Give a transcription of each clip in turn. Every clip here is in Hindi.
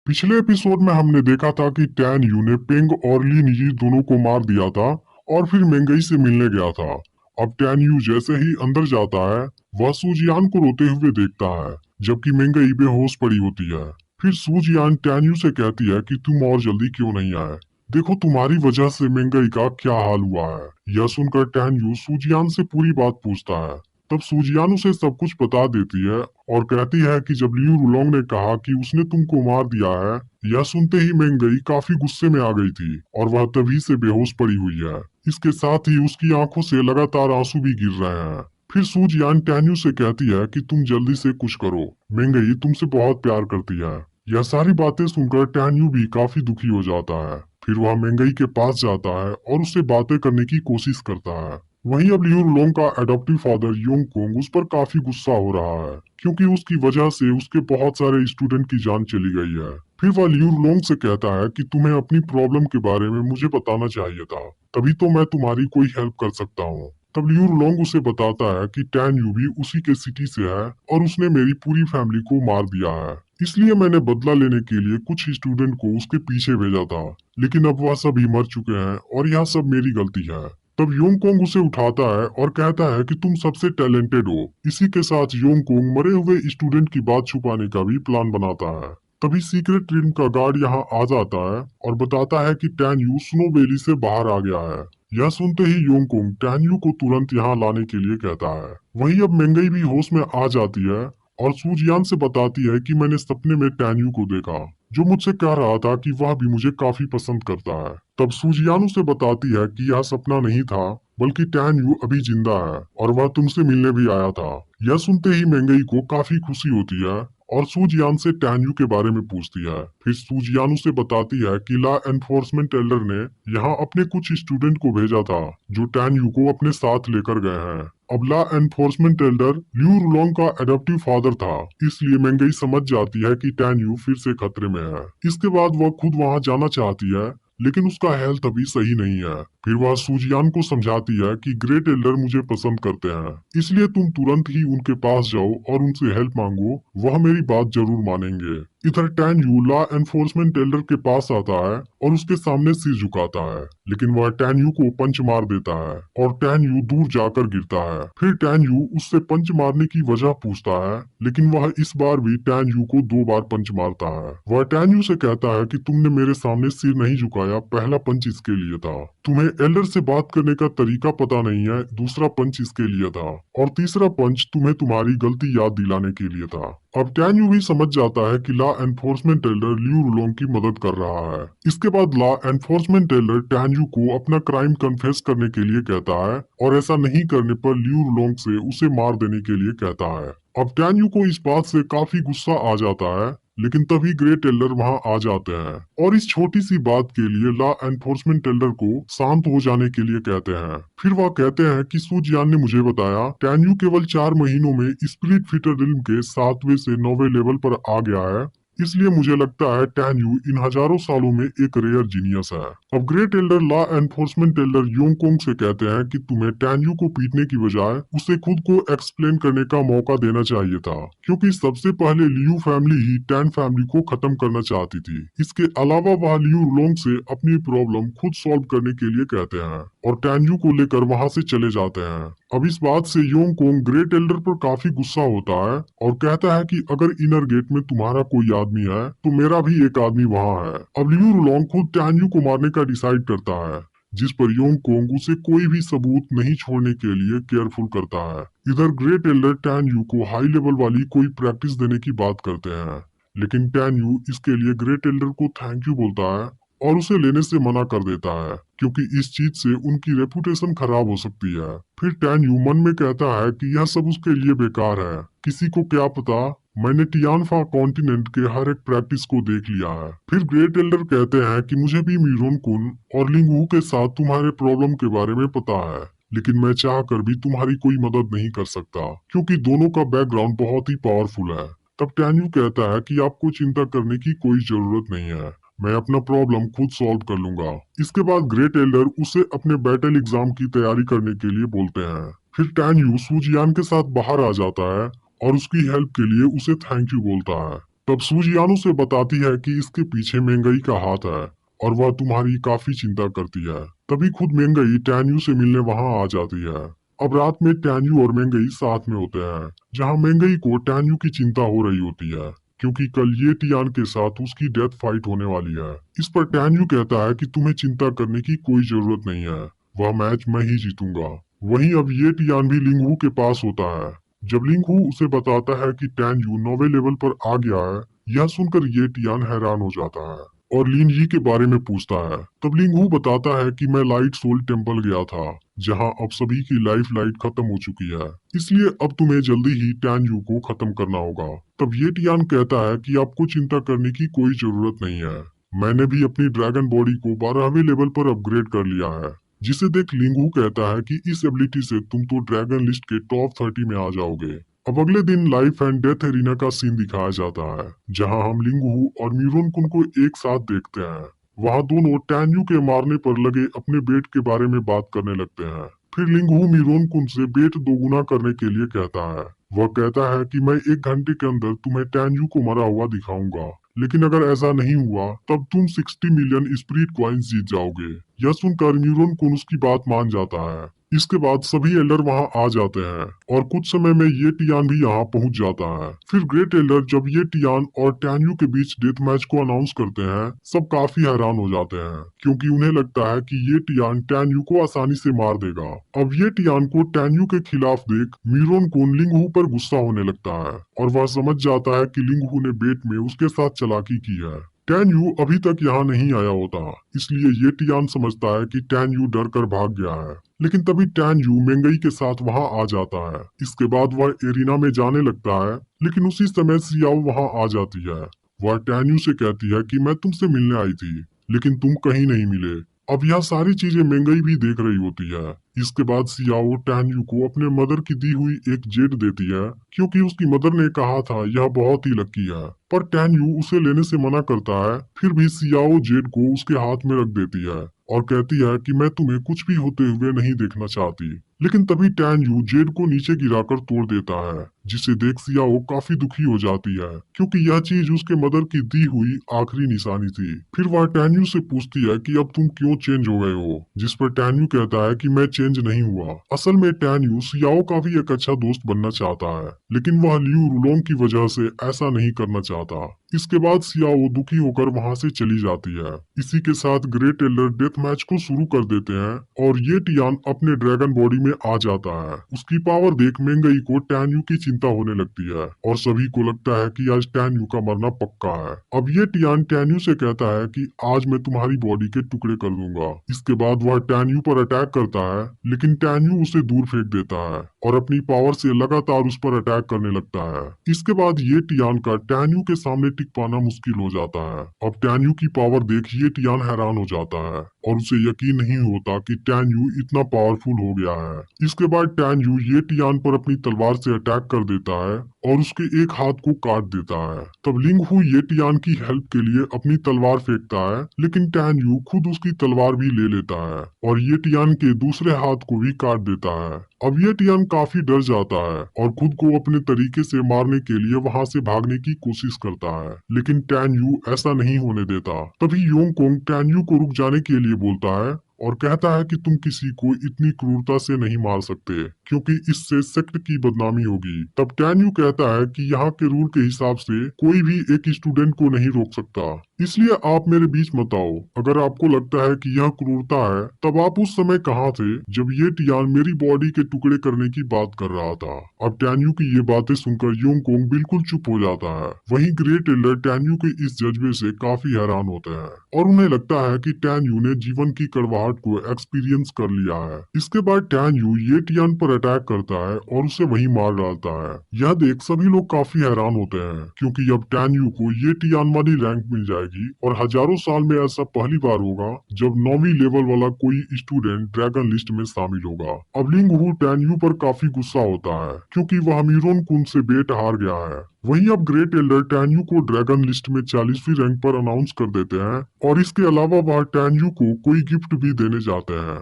पिछले एपिसोड में हमने देखा था कि टैन यू ने पेंग और ली निजी दोनों को मार दिया था और फिर मेंगई से मिलने गया था। अब टैन यू जैसे ही अंदर जाता है, वह सूजियान को रोते हुए देखता है, जबकि मेंगई बेहोश पड़ी होती है। फिर सूजियान टैन यू से कहती है कि तुम और जल्दी क्यों नहीं आए, देखो तुम्हारी वजह से मेंगई का क्या हाल हुआ है। यह सुनकर टैन यू सूजियान से पूरी बात पूछता है। तब सूजियान उसे सब कुछ बता देती है और कहती है कि जब लियू रुलोंग ने कहा कि उसने तुमको मार दिया है, यह सुनते ही मेंगई काफी गुस्से में आ गई थी और वह तभी से बेहोश पड़ी हुई है। इसके साथ ही उसकी आंखों से लगातार आंसू भी गिर रहे हैं। फिर सूजियान टैन्यू से कहती है कि तुम जल्दी से कुछ करो, मेंगई तुमसे बहुत प्यार करती है। यह सारी बातें सुनकर टैन्यू भी काफी दुखी हो जाता है। फिर वह मेंगई के पास जाता है और उससे बातें करने की कोशिश करता है। वहीं अब लियू लोंग का एडॉप्टिव फादर योंग कोंग उस पर काफी गुस्सा हो रहा है, क्योंकि उसकी वजह से उसके बहुत सारे स्टूडेंट की जान चली गई है। फिर वह लियू लोंग से कहता है कि तुम्हें अपनी प्रॉब्लम के बारे में मुझे बताना चाहिए था, तभी तो मैं तुम्हारी कोई हेल्प कर सकता हूँ। तब लियू लोंग उसे बताता है कि टैन यू भी उसी के सिटी से है और उसने मेरी पूरी फैमिली को मार दिया है, इसलिए मैंने बदला लेने के लिए कुछ स्टूडेंट को उसके पीछे भेजा था, लेकिन अब वह सभी मर चुके हैं और यह सब मेरी गलती है। तब योंगकोंग उसे उठाता है और कहता है कि तुम सबसे टैलेंटेड हो। इसी के साथ योंगकोंग मरे हुए स्टूडेंट की बात छुपाने का भी प्लान बनाता है। तभी सीक्रेट टीम का गार्ड यहाँ आ जाता है और बताता है कि टैन यू स्नो वैली से बाहर आ गया है। यह सुनते ही योंगकोंग टैन यू को तुरंत यहाँ लाने के लिए कहता है। वहीं अब मेंगई भी होश में आ जाती है और सूजियान से बताती है कि मैंने सपने में टैन यू को देखा, जो मुझसे कह रहा था कि वह भी मुझे काफी पसंद करता है। तब सूजियान उसे बताती है कि यह सपना नहीं था, बल्कि टैन यू अभी जिंदा है और वह तुमसे मिलने भी आया था। यह सुनते ही मेंगई को काफी खुशी होती है और सूजियान से टैन यू के बारे में पूछती है। फिर सूजियान उसे बताती है कि लॉ एनफोर्समेंट एल्डर ने यहाँ अपने कुछ स्टूडेंट को भेजा था, जो टैन यू को अपने साथ लेकर गए हैं। अब लॉ एनफोर्समेंट एल्डर लियू रुलोंग का एडॉप्टिव फादर था, इसलिए मेंगई समझ जाती है कि टैन यू फिर से खतरे में है। इसके बाद वह खुद वहां जाना चाहती है, लेकिन उसका हेल्थ अभी सही नहीं है। फिर वह सूजियान को समझाती है कि ग्रेट एल्डर मुझे पसंद करते हैं, इसलिए तुम तुरंत ही उनके पास जाओ और उनसे हेल्प मांगो, वह मेरी बात जरूर मानेंगे। इधर tan you law enforcement Elder के पास आता है और उसके सामने सिर झुकाता है, लेकिन वह टैन यू को पंच मार देता है और टैन यू दूर जाकर गिरता है। फिर टैन यू उससे पंच मारने की वजह पूछता है, लेकिन वह इस बार भी टैन यू को 2 बार पंच मारता है। वह टैन यू से कहता है कि तुमने मेरे सामने सिर नहीं झुकाया, पहला पंच इसके लिए था। तुम्हें एल्डर से बात करने का तरीका पता नहीं है, दूसरा पंच इसके लिए था, और तीसरा पंच तुम्हें तुम्हारी गलती याद दिलाने के लिए था। अब टैन यू भी समझ जाता है कि लॉ एनफोर्समेंट एल्डर लियू रुलोंग की मदद कर रहा है। इसके बाद law enforcement Elder tan you को अपना क्राइम कन्फेस करने के लिए कहता है और ऐसा नहीं करने पर लियू रुलोंग से उसे मार देने के लिए कहता है। अब टैन यू को इस बात से काफी गुस्सा आ जाता है, लेकिन तभी ग्रेट एल्डर वहां आ जाते हैं और इस छोटी सी बात के लिए लॉ एनफोर्समेंट एल्डर को शांत हो जाने के लिए कहते हैं। फिर वह कहते हैं कि सूजियान ने मुझे बताया टैन यू केवल 4 महीनों में स्पिरिट फीटर रिल्म के 7वें से 9वें लेवल पर आ गया है, इसलिए मुझे लगता है टैन यू इन हजारों सालों में एक रेयर जीनियस है। अब great elder law enforcement elder Yongkong से कहते हैं कि तुम्हें टैन यू को पीटने की बजाय उसे खुद को एक्सप्लेन करने का मौका देना चाहिए था, क्योंकि सबसे पहले लियू फैमिली ही टैन फैमिली को खत्म करना चाहती थी। इसके अलावा वह लियू लोंग से अपनी प्रॉब्लम खुद सॉल्व करने के लिए कहते हैं और टैन यू को लेकर वहां से चले जाते हैं। अब इस बात से योंगकोंग ग्रेट एल्डर पर काफी गुस्सा होता है और कहता है कि अगर इनर गेट में तुम्हारा कोई आदमी है तो मेरा भी एक आदमी वहाँ है। अब लियू लोंग खुद टैन यू को मारने का डिसाइड करता है, जिस पर योंगकोंग उसे कोई भी सबूत नहीं छोड़ने के लिए केयरफुल करता है। इधर ग्रेट एल्डर टैन यू को हाई लेवल वाली कोई प्रैक्टिस देने की बात करते हैं, लेकिन टैन यू इसके लिए ग्रेट एल्डर को थैंक यू बोलता है और उसे लेने से मना कर देता है, क्योंकि इस चीज से उनकी रेपुटेशन खराब हो सकती है। फिर टैन यू मन में कहता है कि यह सब उसके लिए बेकार है, किसी को क्या पता, मैंने टियानफा कॉन्टिनेंट के हर एक प्रैक्टिस को देख लिया है। फिर ग्रेट एल्डर कहते हैं कि मुझे भी मीरोन कुन और लिंगू के साथ तुम्हारे प्रॉब्लम के बारे में पता है, लेकिन मैं चाह कर भी तुम्हारी कोई मदद नहीं कर सकता, क्योंकि दोनों का बैकग्राउंड बहुत ही पावरफुल है। तब टैन यू कहता है कि आपको चिंता करने की कोई जरूरत नहीं है, मैं अपना प्रॉब्लम खुद सॉल्व कर लूंगा। इसके बाद ग्रेट एल्डर उसे अपने बैटल एग्जाम की तैयारी करने के लिए बोलते हैं। फिर टैन यू सूजियान के साथ बाहर आ जाता है और उसकी हेल्प के लिए उसे थैंक यू बोलता है। तब सूजियान उसे बताती है कि इसके पीछे मेंगई का हाथ है और वह तुम्हारी काफी चिंता करती है। तभी खुद मेंगई टैन्यू से मिलने वहां आ जाती है। अब रात में टैन्यू और मेंगई साथ में होते हैं, जहां मेंगई को टैन्यू की चिंता हो रही होती है क्योंकि कल ये टियान के साथ उसकी डेथ फाइट होने वाली है। इस पर टैन्यू कहता है कि तुम्हें चिंता करने की कोई जरूरत नहीं है, वह मैच मैं ही जीतूंगा। वहीं अब ये टियान भी लिंगहू के पास होता है। जब लिंगहू उसे बताता है कि टैन्यू 9वें लेवल पर आ गया है, यह सुनकर ये टियान हैरान हो जाता है और लिन यी के बारे में पूछता है। तब लिंगहू बताता है कि मैं लाइट सोल टेम्पल गया था, जहां अब सभी की लाइट खत्म हो चुकी है, इसलिए अब तुम्हें जल्दी ही टैन्यू को खत्म करना होगा। तब ये टियान कहता है कि आपको चिंता करने की कोई जरूरत नहीं है, मैंने भी अपनी ड्रैगन बॉडी को 12वें लेवल पर अपग्रेड कर लिया है। जिसे देख लिंगहू कहता है कि इस एबिलिटी से तुम तो ड्रैगन लिस्ट के टॉप 30 में आ जाओगे। अब अगले दिन लाइफ एंड डेथ एरिना का सीन दिखाया जाता है, जहां हम लिंगहू और मीरोन कुन को एक साथ देखते हैं। वहां दोनों टैन्यू के मारने पर लगे अपने बेट के बारे में बात करने लगते हैं। फिर लिंगहू मीरोन कुन से बेट दोगुना करने के लिए कहता है। वह कहता है कि मैं 1 घंटे के अंदर तुम्हें टैन्यू को मरा हुआ दिखाऊंगा, लेकिन अगर ऐसा नहीं हुआ तब तुम 60 मिलियन स्पिरिट कॉइन्स जीत जाओगे। यह सुनकर मीरोन कुन उसकी बात मान जाता है। इसके बाद सभी एल्डर वहां आ जाते हैं और कुछ समय में ये टियान भी यहाँ पहुंच जाता है। फिर ग्रेट एल्डर जब ये टियान और टैन्यू के बीच डेथ मैच को अनाउंस करते हैं, सब काफी हैरान हो जाते हैं क्योंकि उन्हें लगता है कि ये टियान टैन्यू को आसानी से मार देगा। अब ये टियान को टैन्यू के खिलाफ देख मीरोन कुन लिंगहू पर गुस्सा होने लगता है और वह समझ जाता है कि लिंगहू ने बेट में उसके साथ चालाकी की है। टैन्यू अभी तक यहाँ नहीं आया होता, इसलिए ये टियान समझता है कि टैन्यू डर कर भाग गया है। लेकिन तभी टैन्यू मेंगई के साथ वहां आ जाता है। इसके बाद वह एरिना में जाने लगता है, लेकिन उसी समय सियाओ वहां आ जाती है। वह टैन्यू से कहती है कि मैं तुमसे मिलने आई थी, लेकिन तुम कहीं नहीं मिले। अब यह सारी चीजें मेंगई भी देख रही होती है। इसके बाद सियाओ टैन्यू को अपने मदर की दी हुई एक जेड देती है क्योंकि उसकी मदर ने कहा था यह बहुत ही लकी है। पर टैन्यू उसे लेने से मना करता है। फिर भी सियाओ जेड को उसके हाथ में रख देती है और कहती है कि मैं तुम्हें कुछ भी होते हुए नहीं देखना चाहती। लेकिन तभी टैन्यू जेड को नीचे गिराकर तोड़ देता है, जिसे देख सियाओ काफी दुखी हो जाती है क्योंकि यह चीज उसके मदर की दी हुई आखिरी निशानी थी। फिर वह टैन्यू से पूछती है कि अब तुम क्यों चेंज हो गए हो, जिस पर टैन्यू कहता है कि मैं चेंज नहीं हुआ। असल में टैन्यू सियाओ का भी एक अच्छा दोस्त बनना चाहता है, लेकिन वह लियू रुलोंग की वजह से ऐसा नहीं करना चाहता। इसके बाद सियाओ दुखी होकर वहां से चली जाती है। इसी के साथ ग्रेट एल्डर डेथ मैच को शुरू कर देते हैं और ये टियान अपने ड्रैगन बॉडी में आ जाता है। उसकी पावर देख मेंगई को टैन्यू की चिंता होने लगती है और सभी को लगता है कि आज टैन्यू का मरना पक्का है। अब ये टियान टैन्यू से कहता है कि आज मैं तुम्हारी बॉडी के टुकड़े कर दूंगा। इसके बाद वह टैन्यू पर अटैक करता है, लेकिन टैन्यू उसे दूर फेंक देता है और अपनी पावर से लगातार उस पर अटैक करने लगता है। इसके बाद ये टियान का टैन्यू के सामने टिक पाना मुश्किल हो जाता है। अब टैन्यू की पावर देख ये टियान हैरान हो जाता है और उसे यकीन नहीं होता कि टैन्यू इतना पावरफुल हो गया है। इसके बाद टैन्यू ये टियान पर अपनी तलवार से अटैक कर देता है और उसके एक हाथ को काट देता है। तब लिंगहू ये टियान की हेल्प के लिए अपनी तलवार फेंकता है, लेकिन टैन्यू खुद उसकी तलवार भी ले लेता है और ये टियान के दूसरे हाथ को भी काट देता है। अब ये टियान काफी डर जाता है और खुद को अपने तरीके से मारने के लिए वहां से भागने की कोशिश करता है, लेकिन टैन्यू ऐसा नहीं होने देता। तभी योंगकोंग टैन्यू को रुक जाने के लिए बोलता है और कहता है कि तुम किसी को इतनी क्रूरता से नहीं मार सकते क्योंकि इससे सेक्ट की बदनामी होगी। तब टैन्यू कहता है कि यहाँ के रूल के हिसाब से कोई भी एक स्टूडेंट को नहीं रोक सकता, इसलिए आप मेरे बीच मत आओ। अगर आपको लगता है कि यह क्रूरता है, तब आप उस समय कहाँ थे जब ये टियान मेरी बॉडी के टुकड़े करने की बात कर रहा था। अब टैन्यू की ये बातें सुनकर योंगकोंग बिल्कुल चुप हो जाता है। वहीं ग्रेट एल्डर टैन्यू के इस जज्बे से काफी हैरान होते हैं और उन्हें लगता है कि टैन्यू ने जीवन की कड़वाहट को एक्सपीरियंस कर लिया है। इसके बाद टैन्यू ये टियान पर अटैक करता है और उसे वहीं मार डालता है। यह देख सभी लोग काफी हैरान होते हैं क्योंकि अब टैन्यू को ये टियान वाली रैंक मिल जाएगी और हजारों साल में ऐसा पहली बार होगा जब 9वीं लेवल वाला कोई स्टूडेंट ड्रैगन लिस्ट में शामिल होगा। अब लिंगहू टैन्यू पर काफी गुस्सा होता है क्योंकि वह मीरोन कुन से बेट हार गया है। वहीं अब ग्रेट एल्डर टैन्यू को ड्रैगन लिस्ट में 40वीं रैंक पर अनाउंस कर देते हैं और इसके अलावा वह टैन्यू को कोई गिफ्ट भी देने जाते हैं।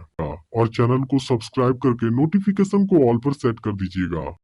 और चैनल को सब्सक्राइब करके नोटिफिकेशन को ऑल पर सेट कर दीजिएगा।